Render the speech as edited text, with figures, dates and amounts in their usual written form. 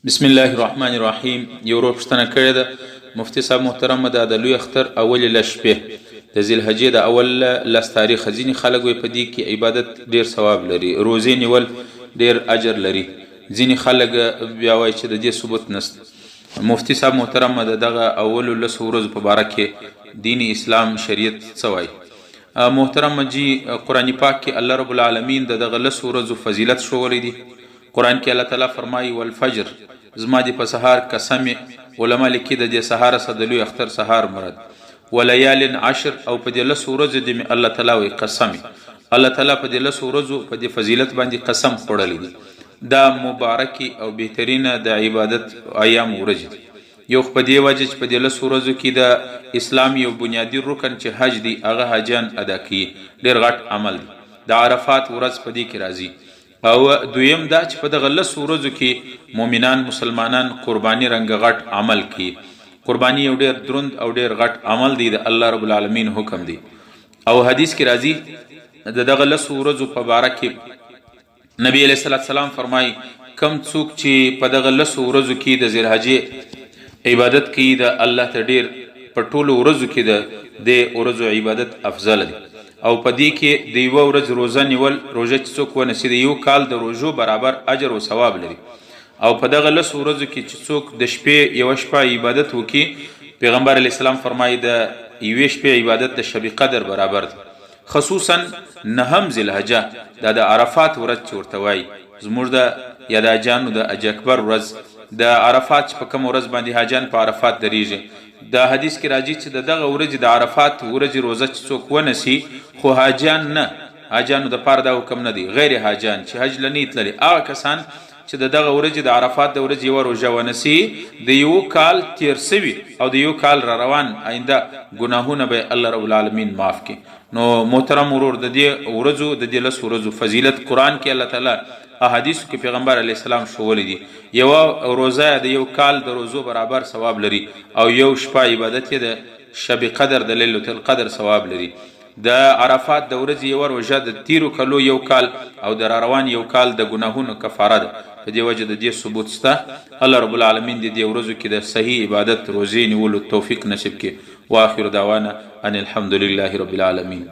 بسم الله الرحمن الرحیم. یو ورور پوښتنه کړې ده مفتي صاحب محترم، د لوی اختر اولې لس شپې د ذیلحجې د اول لس تاریخ ځینې خلک وایي په دې کې عبادت ډیر ثواب لري، روزې نیول ډیر اجر لري، ځینې خلک بیا وایي چې د دې ثبوت نشته. مفتي صاحب محترم، دغه اولو لس ورځو په باره کې دین اسلام شریعت څه وایي؟ محترم جی، قرآن پاک کې الله رب العالمین دغه لس ورځو فضیلت ښوولی دی. قرآن کې الله تعالی فرمایي والفجر، زما د په سهار قسم. علما لیکي د دې سهار سره د لوی اختر سهار مراد. ولیال عشر، او په دې لسو ورځو د الله تعالی وایي قسم. الله تعالی په دې لسو ورځو په دې فضیلت باندې قسم خوړلی دی. دا مبارکي او بهترینه د عبادت ایام ورځې دي. یو په دې وجه چې په دې لسو ورځو کې د اسلام یو بنیادي رکن چې حج دی هغه حاجیان ادا کوي، ډېر غټ عمل دی. د عرفات ورځ په دې کې راځي. او دویم دا چې په دغه لسو ورځو کې مؤمنان مسلمانان قرباني رنګ غټ عمل کوي. قرباني یو ډېر دروند او ډېر غټ عمل دی، د الله رب العالمین حکم دی. او حدیث کې راځي د دغه لسو ورځو په باره کې نبی علیه السلام فرمایي کم څوک چې په دغه لسو ورځو کې د ذیلحجې عبادت کوي د الله ته ډېر په ټولو ورځو کې د ورځو عبادت افضل دی. او په دې کې د یوه ورځ روزه نیول، روژه چې څوک ونیسي د یو کال د روژو برابر اجر او ثواب لري. او په دغه لسو ورځو کې چې څوک د شپې یوه شپه عبادت وکړي، پیغمبر علیه السلام فرمایي د یوې شپې عبادت د شب قدر برابر دی. خصوصا نهم ذیلحجه، دا د عرفات ورځ چې ورته وایي، زموږ د یا د حاجیانو د حج اکبر ورځ، د عرفات چې په کوم ورځ باندې حاجیان په عرفات دریږي. د حدیث کې راځي چې د دغه ورځې د عرفات ورځې روزه چې څوک ونیسي، خو حاجیان نه، حاجیانو دپاره دا حکم نه دی، غیر حاجیان چې حج له نیت لري، هغه کسان چې د دغه ورځې د عرفات د ورځې یوه روژه ونیسي، د یو کال تیر سوي او د یو کال را روان آینده ګناهونه به الله رب العالمین معاف کړي. نو محترم ورور، د دې ورځو د دې لسو ورځو فضیلت قرآن کې الله تعالی احادیثو کې پیغمبر علیه السلام ښوولی دي. یوه روزه د یو کال د روزو برابر ثواب لري، او یو شپه عبادت یې د شب قدر د لیلة القدر ثواب لري. د عرفات د ورځې یوه روژه د تیرو کلو یو کال او د راروان یو کال د ګناهونو کفاره ده. په دې وجه د دې ثبوت شته. الله رب العالمین د دې ورځو کې د صحیح عبادت روزې نیولو توفیق نصیب کړي. واخر دعوانا ان الحمد لله رب العالمین.